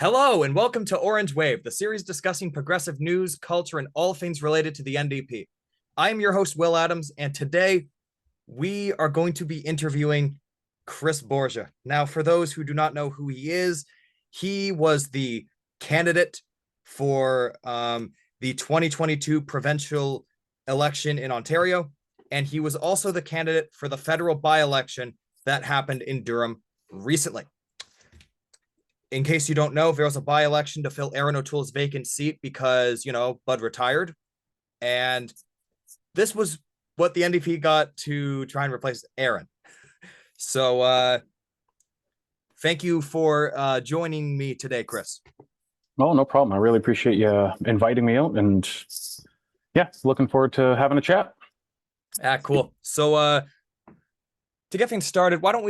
Hello, and welcome to Orange Wave, the series discussing progressive news, culture, and all things related to the NDP. I'm your host, Will Adams, and today we are going to be interviewing Chris Borgia. Now, for those who do not know who he is, he was the candidate for the 2022 provincial election in Ontario, and he was also the candidate for the federal by-election that happened in Durham recently. In case you don't know, there was a by-election to fill Aaron O'Toole's vacant seat because, Bud retired. And this was what the NDP got to try and replace Aaron. So thank you for joining me today, Chris. Oh, no problem. I really appreciate you inviting me out. And yeah, looking forward to having a chat. Cool. So to get things started, why don't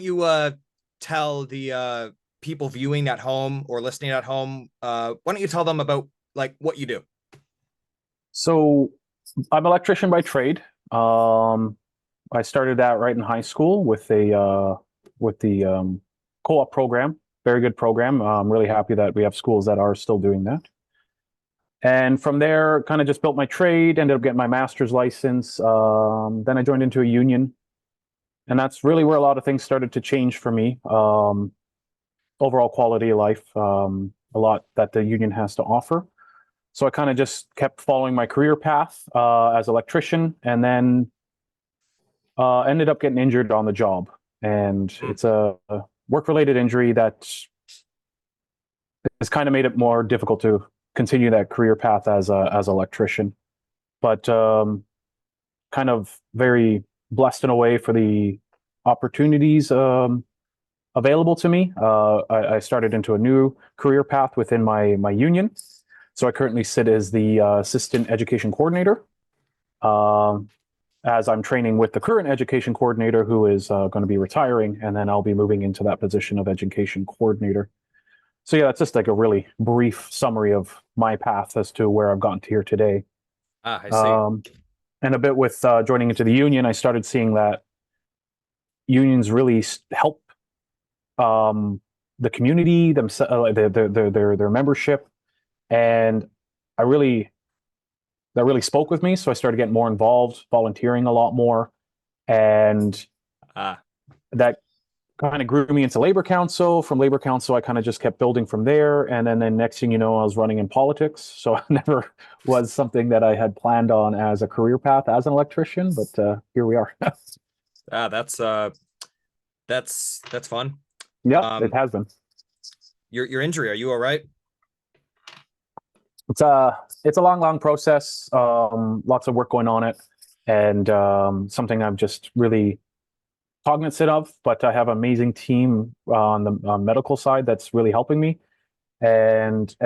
you tell the people viewing at home or listening at home, why don't you tell them about what you do? So I'm an electrician by trade. I started that right in high school with the co-op program. Very good program. I'm really happy that we have schools that are still doing that. And from there, kind of just built my trade, ended up getting my master's license. Then I joined into a union. And that's really where a lot of things started to change for me. Overall quality of life, a lot that the union has to offer. So I kind of just kept following my career path as an electrician, and then ended up getting injured on the job. And it's a work-related injury that has kind of made it more difficult to continue that career path as an electrician. But kind of very blessed in a way for the opportunities available to me. I started into a new career path within my union. So I currently sit as the assistant education coordinator, as I'm training with the current education coordinator who is going to be retiring, and then I'll be moving into that position of education coordinator. So yeah, that's just like a really brief summary of my path as to where I've gotten to here today. I see. And a bit with joining into the union, I started seeing that unions really help the community, themselves, their membership, and that really spoke with me. So I started getting more involved, volunteering a lot more, and that kind of grew me into labor council. From labor council, I kind of just kept building from there, and then next thing you know, I was running in politics. So it never was something that I had planned on as a career path as an electrician, but here we are. That's fun. Yeah, it has been. Your injury, are you all right? It's a long process. Lots of work going on it, and something I'm just really cognizant of. But I have an amazing team on the medical side that's really helping me, and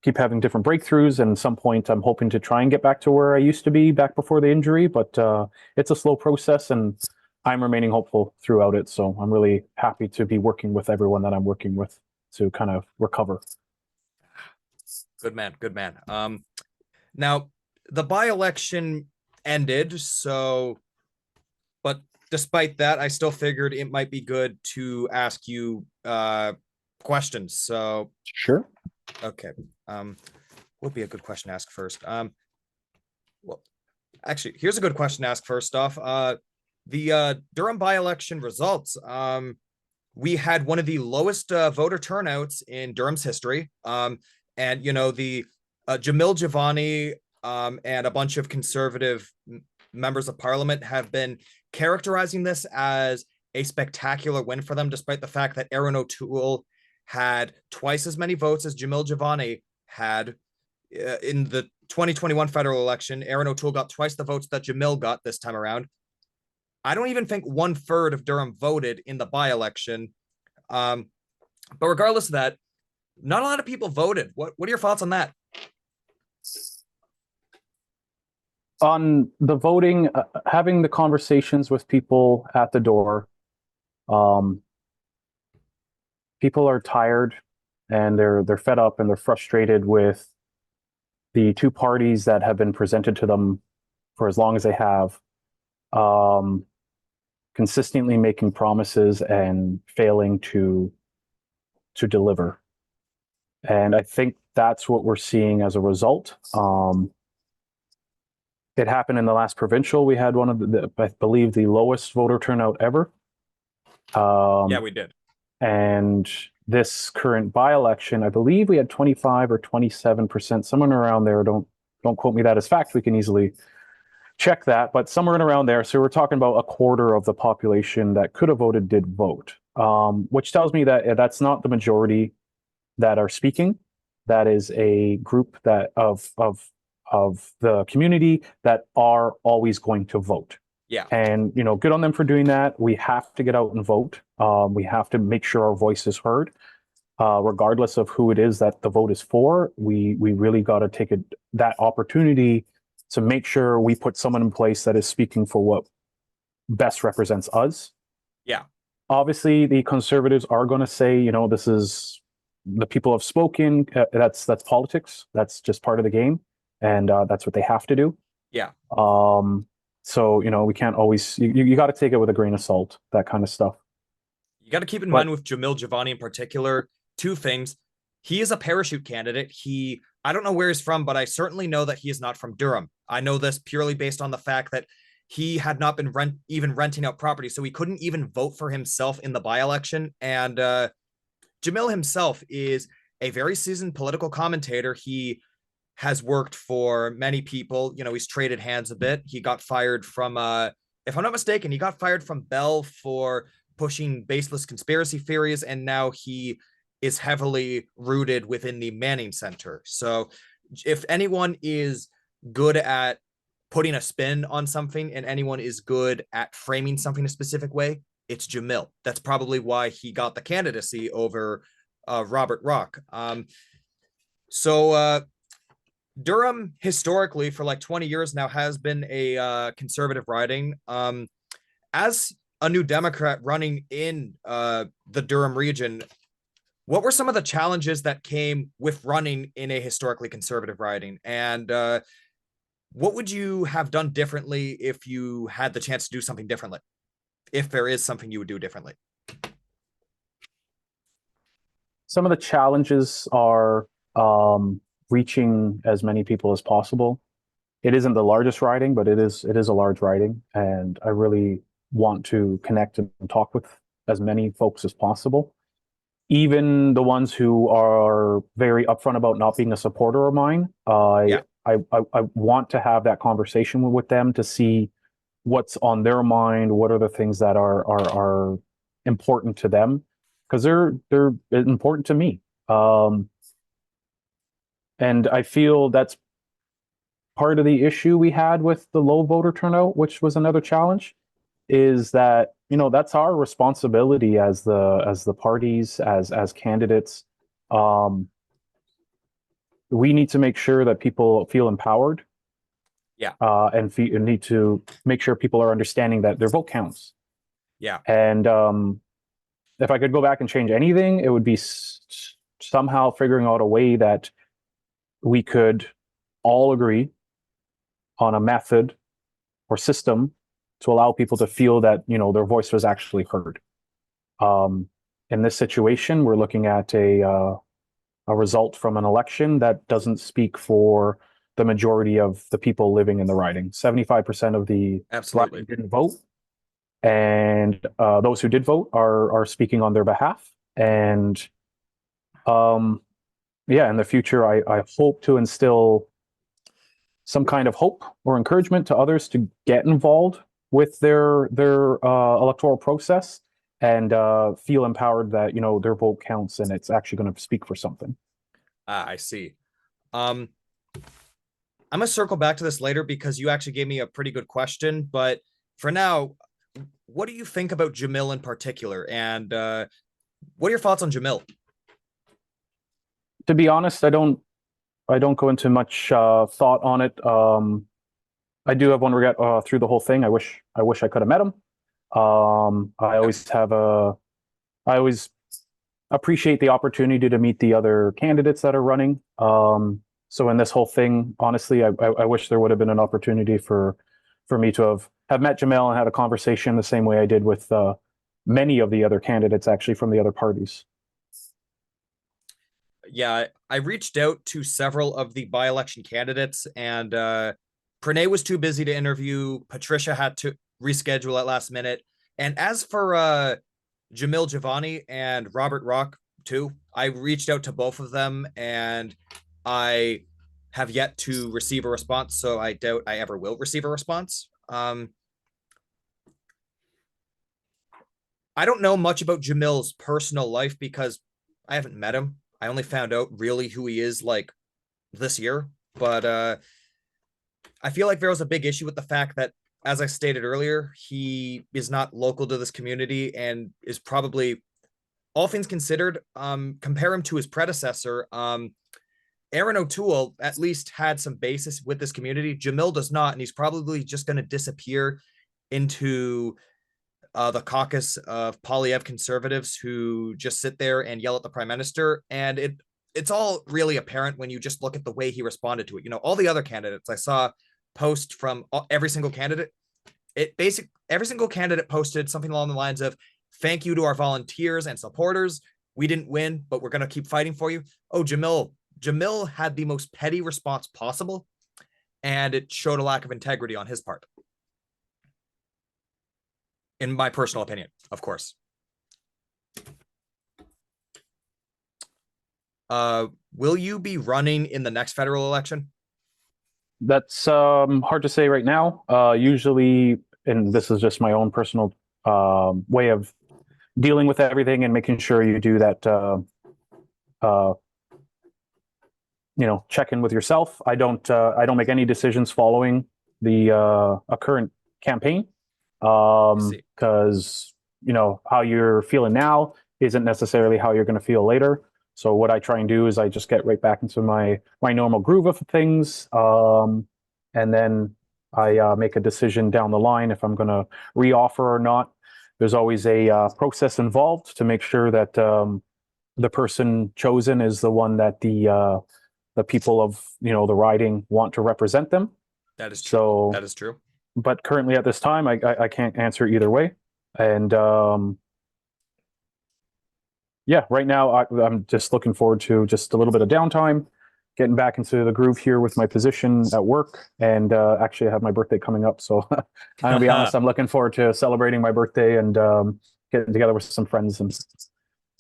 keep having different breakthroughs. And at some point, I'm hoping to try and get back to where I used to be back before the injury. But it's a slow process, and I'm remaining hopeful throughout it. So I'm really happy to be working with everyone that I'm working with to kind of recover. Good man. Now the by-election ended, but despite that, I still figured it might be good to ask you questions. So sure. Okay. Would be a good question to ask first. Well, actually, here's a good question to ask first off. The Durham by-election results. We had one of the lowest voter turnouts in Durham's history. And the Jamil Javani and a bunch of conservative members of parliament have been characterizing this as a spectacular win for them, despite the fact that Aaron O'Toole had twice as many votes as Jamil Javani had in the 2021 federal election. Aaron O'Toole got twice the votes that Jamil got this time around. I don't even think 1/3 of Durham voted in the by-election. But regardless of that, not a lot of people voted. What are your thoughts on that? On the voting, having the conversations with people at the door, people are tired and they're fed up and they're frustrated with the two parties that have been presented to them for as long as they have. consistently making promises and failing to deliver. And I think that's what we're seeing as a result. It happened in the last provincial. We had one of I believe, the lowest voter turnout ever. Yeah, we did. And this current by-election, I believe we had 25 or 27%, somewhere around there. Don't quote me that as fact. We can easily check that, but somewhere in around there. So we're talking about a quarter of the population that could have voted did vote, which tells me that that's not the majority that are speaking. That is a group that of the community that are always going to vote. Yeah. And, good on them for doing that. We have to get out and vote. We have to make sure our voice is heard, regardless of who it is that the vote is for. We really got to take that opportunity to make sure we put someone in place that is speaking for what best represents us. Yeah. Obviously, the Conservatives are going to say, this is the people have spoken. That's politics. That's just part of the game, and that's what they have to do. Yeah. So, we can't always, you got to take it with a grain of salt, that kind of stuff. You got to keep in mind with Jamil Giovanni in particular, two things. He is a parachute candidate. I don't know where he's from, but I certainly know that he is not from Durham. I know this purely based on the fact that he had not been even renting out property, so he couldn't even vote for himself in the by-election. And Jamil himself is a very seasoned political commentator. He has worked for many people. He's traded hands a bit. He got fired from, if I'm not mistaken, he got fired from Bell for pushing baseless conspiracy theories, and now he is heavily rooted within the Manning Center. So if anyone is good at putting a spin on something and anyone is good at framing something a specific way, it's Jamil. That's probably why he got the candidacy over Robert Rock. Durham historically for like 20 years now has been a conservative riding. As a new Democrat running in the Durham region, what were some of the challenges that came with running in a historically conservative riding? And what would you have done differently if you had the chance to do something differently? If there is something you would do differently? Some of the challenges are reaching as many people as possible. It isn't the largest riding, but it is a large riding, and I really want to connect and talk with as many folks as possible. Even the ones who are very upfront about not being a supporter of mine, I want to have that conversation with them to see what's on their mind, what are the things that are important to them, because they're important to me. And I feel that's part of the issue we had with the low voter turnout, which was another challenge, is that that's our responsibility as the parties, as candidates. We need to make sure that people feel empowered. Yeah. And need to make sure people are understanding that their vote counts. Yeah. And if I could go back and change anything, it would be somehow figuring out a way that we could all agree on a method or system to allow people to feel that their voice was actually heard. In this situation, we're looking at a result from an election that doesn't speak for the majority of the people living in the riding. 75% of the riding didn't vote, and those who did vote are speaking on their behalf. And in the future, I hope to instill some kind of hope or encouragement to others to get involved with their electoral process and feel empowered that their vote counts and it's actually going to speak for something. I see. I'm gonna circle back to this later because you actually gave me a pretty good question, but for now, what do you think about Jamil in particular, and what are your thoughts on Jamil? To be honest, I don't go into much thought on it. I do have one regret through the whole thing. I wish I could have met him. I always appreciate the opportunity to meet the other candidates that are running. So in this whole thing, honestly, I wish there would have been an opportunity for me to have have met Jamel and had a conversation the same way I did with many of the other candidates, actually, from the other parties. Yeah, I reached out to several of the by-election candidates, and Pranay was too busy to interview. Patricia had to reschedule at last minute. And as for Jamil Javani and Robert Rock too, I reached out to both of them, and I have yet to receive a response, so I doubt I ever will receive a response. I don't know much about Jamil's personal life because I haven't met him. I only found out really who he is like this year, but I feel like there was a big issue with the fact that, as I stated earlier, he is not local to this community and is probably, all things considered, compare him to his predecessor. Aaron O'Toole at least had some basis with this community. Jamil does not, and he's probably just going to disappear into the caucus of Polyev conservatives who just sit there and yell at the prime minister. And it's all really apparent when you just look at the way he responded to it. You know, all the other candidates I saw post from every single candidate, every single candidate posted something along the lines of, thank you to our volunteers and supporters. We didn't win, but we're going to keep fighting for you. Oh, Jamil had the most petty response possible, and it showed a lack of integrity on his part. In my personal opinion, of course. Will you be running in the next federal election? That's hard to say right now. Usually, and this is just my own personal way of dealing with everything and making sure you do that, check in with yourself. I don't make any decisions following the a current campaign, because how you're feeling now isn't necessarily how you're going to feel later. So what I try and do is I just get right back into my normal groove of things, and then I make a decision down the line if I'm going to reoffer or not. There's always a process involved to make sure that the person chosen is the one that the people of the riding want to represent them. That is true. So that is true. But currently at this time, I can't answer either way. And yeah, right now I'm just looking forward to just a little bit of downtime, getting back into the groove here with my position at work. And actually, I have my birthday coming up. So I'm going to be honest, I'm looking forward to celebrating my birthday and getting together with some friends. And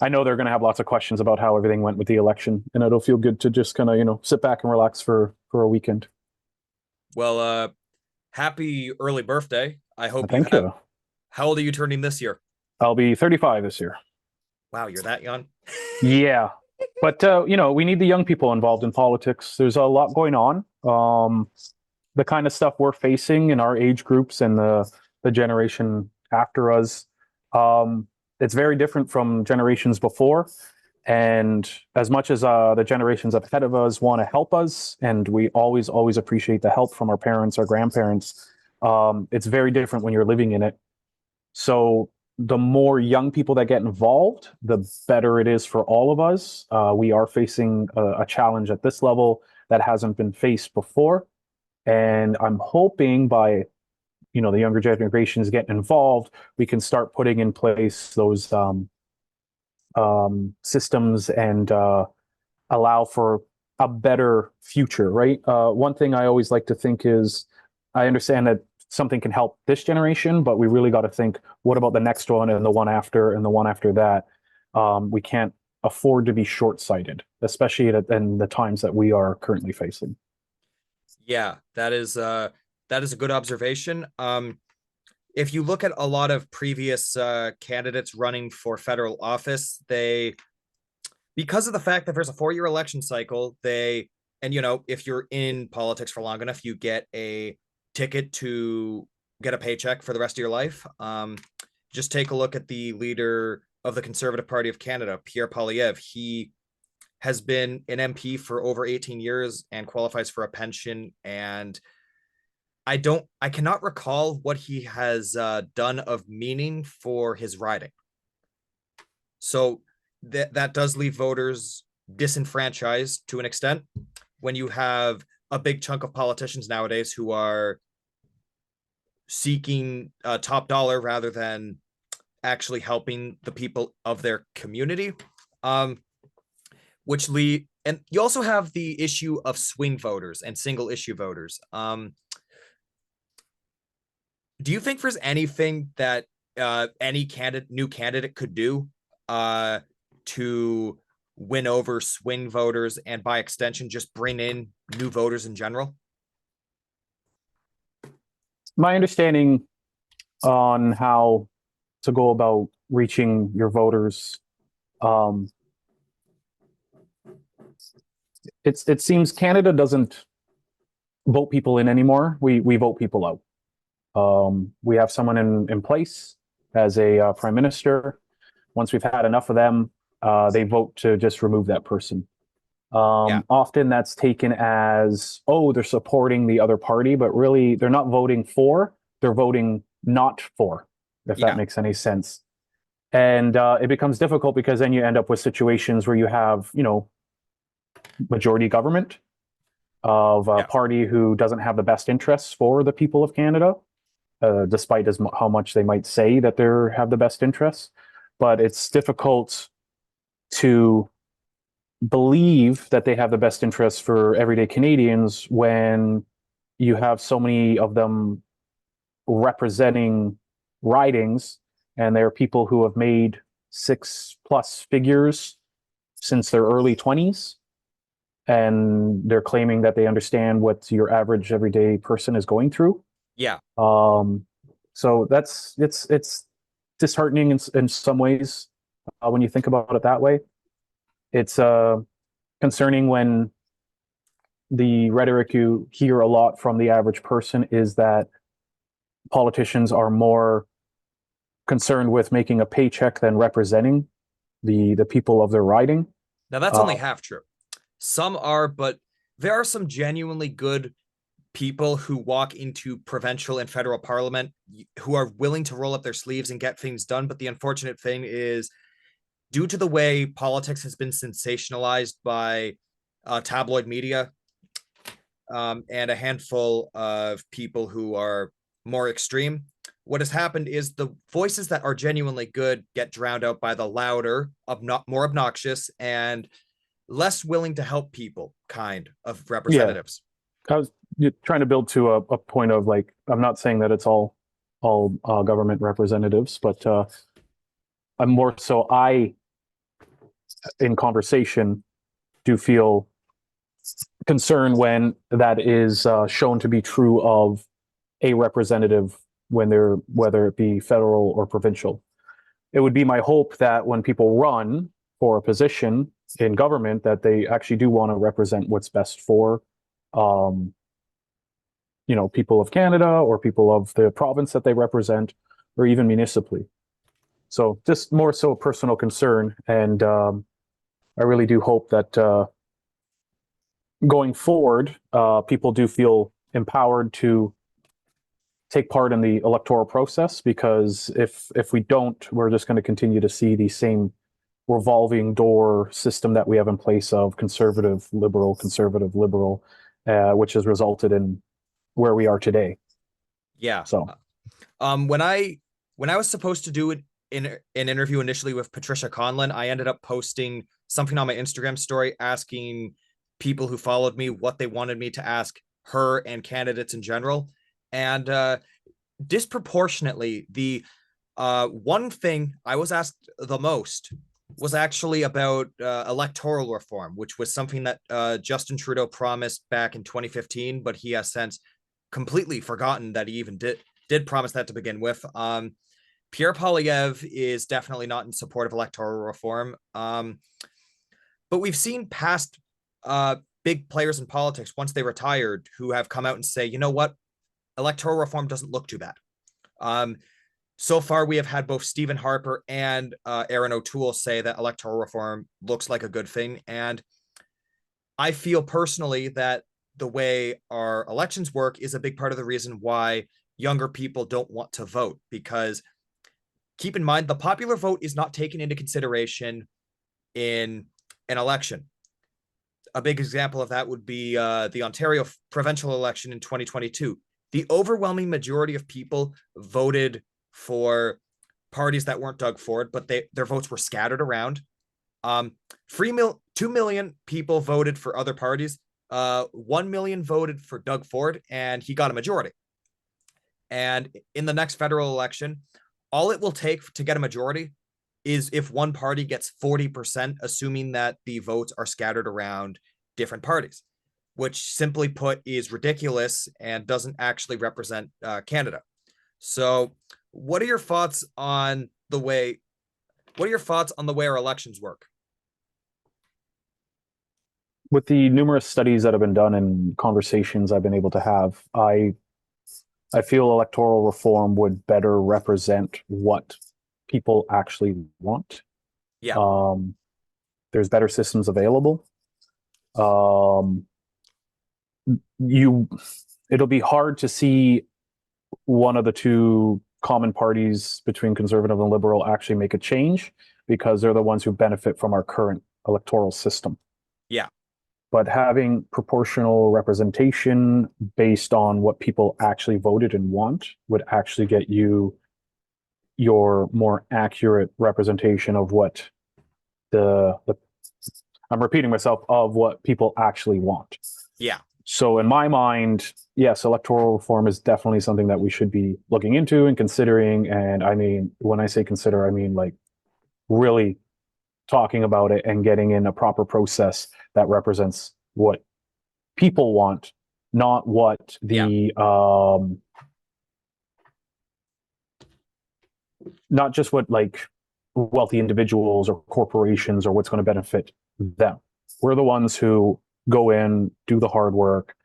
I know they're going to have lots of questions about how everything went with the election. And it'll feel good to just kind of, sit back and relax for a weekend. Well, happy early birthday. I hope Thank you. How old are you turning this year? I'll be 35 this year. Wow, you're that young? Yeah. But, we need the young people involved in politics. There's a lot going on. The kind of stuff we're facing in our age groups and the generation after us, it's very different from generations before. And as much as the generations ahead of us want to help us, and we always appreciate the help from our parents, our grandparents, it's very different when you're living in it. So the more young people that get involved, the better it is for all of us. We are facing a challenge at this level that hasn't been faced before. And I'm hoping by, the younger generations getting involved, we can start putting in place those systems and allow for a better future, right? One thing I always like to think is, I understand that something can help this generation, but we really got to think, what about the next one and the one after and the one after that? We can't afford to be short-sighted, especially in the times that we are currently facing. Yeah, that is a good observation. If you look at a lot of previous candidates running for federal office, because of the fact that there's a 4-year election cycle, if you're in politics for long enough, you get a ticket to get a paycheck for the rest of your life. Just take a look at the leader of the Conservative Party of Canada, Pierre Poilievre. He has been an MP for over 18 years and qualifies for a pension. And I cannot recall what he has done of meaning for his riding. So that does leave voters disenfranchised to an extent when you have a big chunk of politicians nowadays who are seeking top dollar rather than actually helping the people of their community. Which lead, and you also have the issue of swing voters and single issue voters. Do you think there's anything that any new candidate could do to win over swing voters and by extension just bring in new voters in general? My understanding on how to go about reaching your voters, it seems Canada doesn't vote people in anymore. We vote people out. We have someone in place as a prime minister. Once we've had enough of them, they vote to just remove that person. Often that's taken as, oh, they're supporting the other party, but really they're not voting for, they're voting not for, if that makes any sense. And it becomes difficult because then you end up with situations where you have, majority government of a party who doesn't have the best interests for the people of Canada, despite how much they might say that they have the best interests. But it's difficult to believe that they have the best interests for everyday Canadians when you have so many of them representing ridings, and they're people who have made 6+ figures since their early 20s, and they're claiming that they understand what your average everyday person is going through. So it's disheartening in some ways when you think about it that way. It's concerning when the rhetoric you hear a lot from the average person is that politicians are more concerned with making a paycheck than representing the people of their riding. Now that's only half true. Some are, but there are some genuinely good people who walk into provincial and federal parliament who are willing to roll up their sleeves and get things done. But the unfortunate thing is, due to the way politics has been sensationalized by tabloid media and a handful of people who are more extreme, what has happened is the voices that are genuinely good get drowned out by the louder, more obnoxious, and less willing to help people kind of representatives. I was trying to build to a point of, like, I'm not saying that it's all government representatives, but I'm more so in conversation do feel concerned when that is shown to be true of a representative, whether it be federal or provincial. It would be my hope that when people run for a position in government, that they actually do want to represent what's best for people of Canada or people of the province that they represent, or even municipally. So just more so a personal concern. And I really do hope that going forward, people do feel empowered to take part in the electoral process, because if we don't, we're just going to continue to see the same revolving door system that we have in place of conservative, liberal, which has resulted in where we are today. So when I was supposed to do an interview initially with Patricia Conlon, I ended up posting something on my Instagram story asking people who followed me what they wanted me to ask her and candidates in general. And disproportionately, the one thing I was asked the most was actually about electoral reform, which was something that Justin Trudeau promised back in 2015, but he has since completely forgotten that he even did promise that to begin with. Pierre Poilievre is definitely not in support of electoral reform. But we've seen past big players in politics, once they retired, who have come out and say, you know what, electoral reform doesn't look too bad. So far, we have had both Stephen Harper and Aaron O'Toole say that electoral reform looks like a good thing. And I feel personally that the way our elections work is a big part of the reason why younger people don't want to vote, because keep in mind, the popular vote is not taken into consideration in an election. A big example of that would be the Ontario provincial election in 2022. the overwhelming majority of people voted for parties that weren't Doug Ford, but their votes were scattered around. 2 million people voted for other parties. 1 million voted for Doug Ford, and he got a majority. And in the next federal election, all it will take to get a majority is if one party gets 40%, assuming that the votes are scattered around different parties, which simply put is ridiculous and doesn't actually represent Canada. So what are your thoughts on the way our elections work? With the numerous studies that have been done and conversations I've been able to have, I feel electoral reform would better represent what people actually want. Yeah. There's better systems available. It'll be hard to see one of the two common parties between conservative and liberal actually make a change, because they're the ones who benefit from our current electoral system. Yeah. But having proportional representation based on what people actually voted and want would actually get you your more accurate representation of what I'm repeating myself, of what people actually want. Yeah. So in my mind, yes, electoral reform is definitely something that we should be looking into and considering. And I mean, when I say consider, I mean like really talking about it and getting in a proper process that represents what people want, not what the not just what like wealthy individuals or corporations or what's going to benefit them. We're the ones who go in, do the hard work,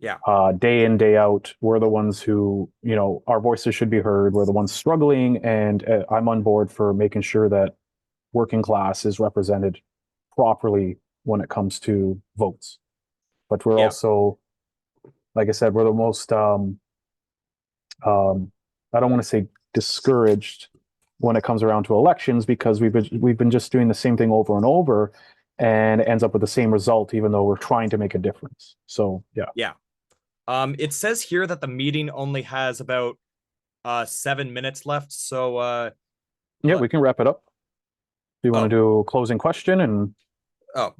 day in, day out. We're the ones who, you know, our voices should be heard. We're the ones struggling, and I'm on board for making sure that working class is represented properly when it comes to votes. But we're also, like I said, we're the most I don't want to say discouraged when it comes around to elections, because we've been just doing the same thing over and over, and it ends up with the same result, even though we're trying to make a difference. So yeah. It says here that the meeting only has about 7 minutes left, so we can wrap it up. Do you want to do a closing question? And I'll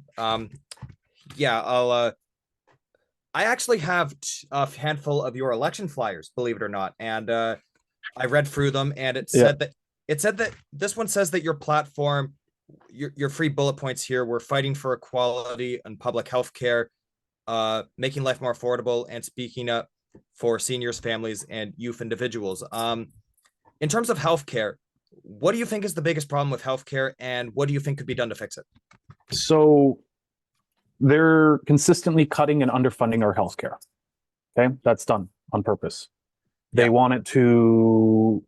I actually have a handful of your election flyers, believe it or not, and I read through them, and it said that this one says that your platform, your 3 bullet points here were fighting for equality and public health care, making life more affordable, and speaking up for seniors, families, and youth individuals. In terms of healthcare, what do you think is the biggest problem with healthcare, and what do you think could be done to fix it? So they're consistently cutting and underfunding our healthcare. Okay, that's done on purpose. They want it to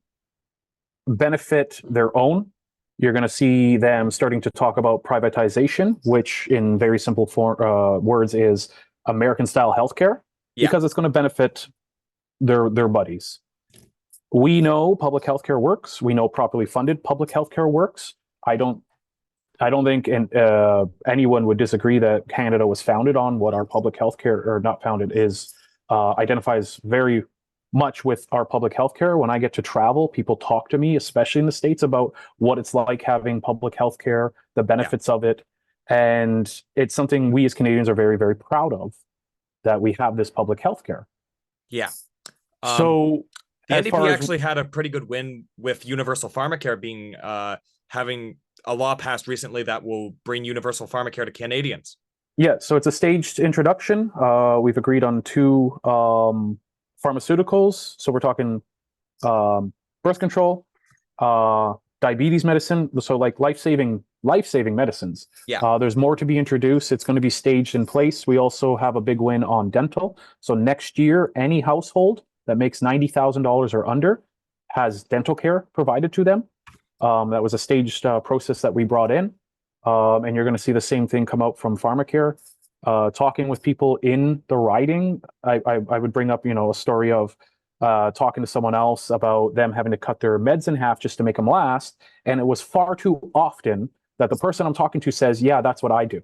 benefit their own. You're going to see them starting to talk about privatization, which in very simple words is American-style healthcare, because it's going to benefit their buddies. We know public healthcare works. We know properly funded public healthcare works. I don't think anyone would disagree that Canada was founded on what our public healthcare, or not founded, is identifies very much with our public healthcare. When I get to travel, people talk to me, especially in the States, about what it's like having public healthcare, the benefits of it. And it's something we as Canadians are very, very proud of, that we have this public healthcare. So the NDP actually had a pretty good win with universal pharmacare being having a law passed recently that will bring universal pharmacare to Canadians. Yeah, so it's a staged introduction. We've agreed on 2 pharmaceuticals. So we're talking birth control, diabetes medicine, so like life-saving medicines. There's more to be introduced. It's going to be staged in place. We also have a big win on dental. So next year, any household that makes $90,000 or under has dental care provided to them. That was a staged process that we brought in. And you're going to see the same thing come out from pharmacare. Talking with people in the riding, I would bring up, a story of talking to someone else about them having to cut their meds in half just to make them last. And it was far too often that the person I'm talking to says, yeah, that's what I do.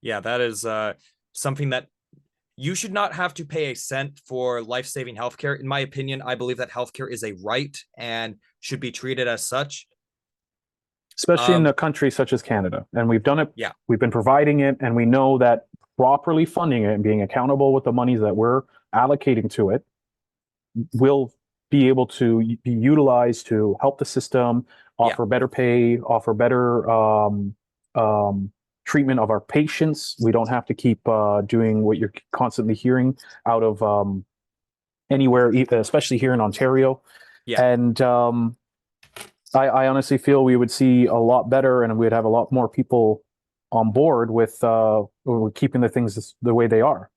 Yeah, that is something that you should not have to pay a cent for life-saving healthcare. In my opinion, I believe that healthcare is a right and should be treated as such. Especially in a country such as Canada. And we've done it. Yeah. We've been providing it, and we know that properly funding it and being accountable with the monies that we're allocating to it will be able to be utilized to help the system, offer better pay, offer better treatment of our patients. We don't have to keep doing what you're constantly hearing out of anywhere, especially here in Ontario. Yeah. And I honestly feel we would see a lot better, and we'd have a lot more people on board with keeping the things the way they are.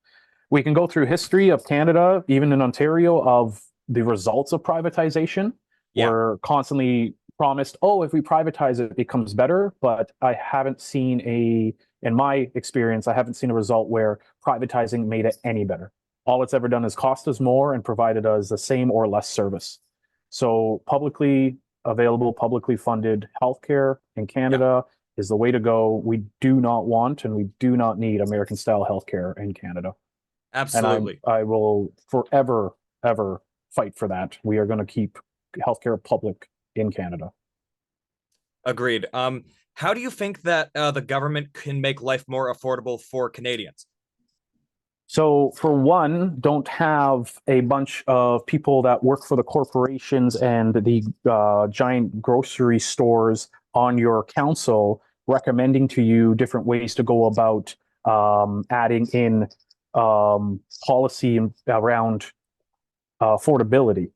We can go through history of Canada, even in Ontario, of the results of privatization. Yeah. We're constantly promised, oh, if we privatize it, it becomes better. But I haven't seen in my experience, I haven't seen a result where privatizing made it any better. All it's ever done is cost us more and provided us the same or less service. So publicly available, publicly funded healthcare in Canada is the way to go. We do not want and we do not need American style healthcare in Canada. Absolutely. And I will forever, ever fight for that. We are going to keep healthcare public in Canada. Agreed. How do you think that the government can make life more affordable for Canadians? So for one, don't have a bunch of people that work for the corporations and the giant grocery stores on your council recommending to you different ways to go about adding in policy around affordability.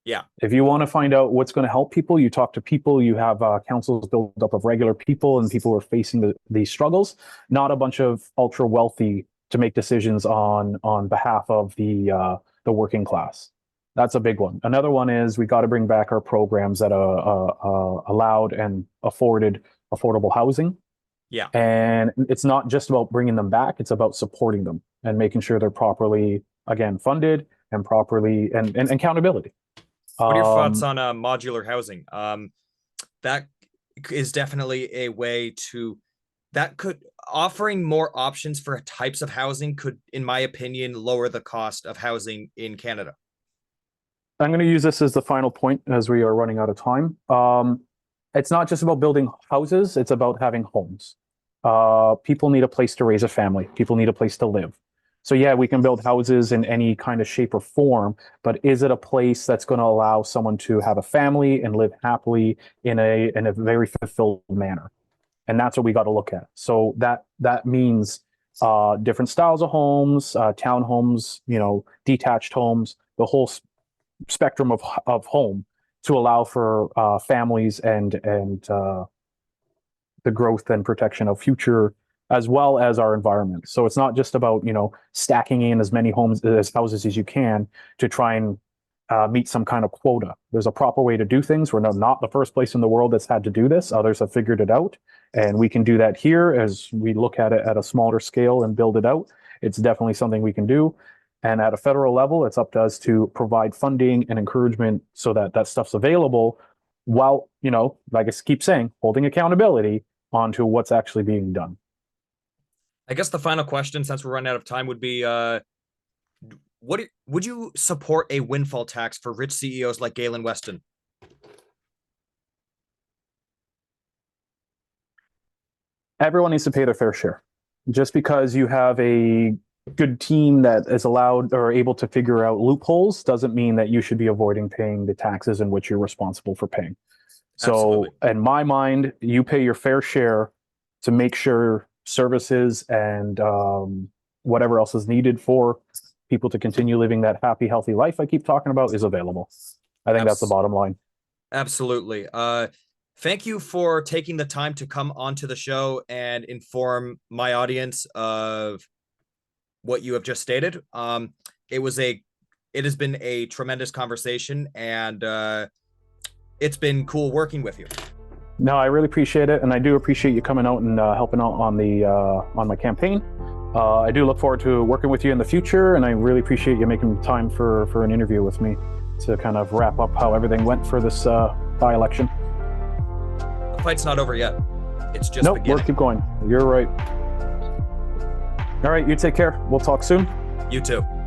Yeah. If you want to find out what's going to help people, you talk to people. You have councils built up of regular people and people who are facing these struggles, not a bunch of ultra wealthy to make decisions on behalf of the working class. That's a big one. Another one is we got to bring back our programs that allowed and affordable housing. Yeah. And it's not just about bringing them back. It's about supporting them and making sure they're properly, again, funded and properly and accountability. What are your thoughts on modular housing? That is definitely a way to, that could, offering more options for types of housing could, in my opinion, lower the cost of housing in Canada. I'm going to use this as the final point as we are running out of time. It's not just about building houses, it's about having homes. People need a place to raise a family. People need a place to live. So yeah, we can build houses in any kind of shape or form, but is it a place that's going to allow someone to have a family and live happily in a very fulfilled manner? And that's what we got to look at. So that means different styles of homes, townhomes, detached homes, the whole spectrum of home to allow for families and the growth and protection of future, as well as our environment. So it's not just about stacking in as many houses as you can to try and meet some kind of quota. There's a proper way to do things. We're not the first place in the world that's had to do this. Others have figured it out. And we can do that here as we look at it at a smaller scale and build it out. It's definitely something we can do. And at a federal level, it's up to us to provide funding and encouragement so that that stuff's available while, like I keep saying, holding accountability onto what's actually being done. I guess the final question, since we're running out of time, would be, would you support a windfall tax for rich CEOs like Galen Weston? Everyone needs to pay their fair share. Just because you have a good team that is allowed or able to figure out loopholes doesn't mean that you should be avoiding paying the taxes in which you're responsible for paying. So Absolutely. In my mind, you pay your fair share to make sure services and whatever else is needed for people to continue living that happy, healthy life I keep talking about is available. I think that's the bottom line. Absolutely. Thank you for taking the time to come onto the show and inform my audience of what you have just stated. It has been a tremendous conversation, and it's been cool working with you. No, I really appreciate it, and I do appreciate you coming out and helping out on my campaign. I do look forward to working with you in the future, and I really appreciate you making time for an interview with me to kind of wrap up how everything went for this by-election. The fight's not over yet. It's just Nope, beginning. we'll keep going. You're right. All right, you take care. We'll talk soon. You too.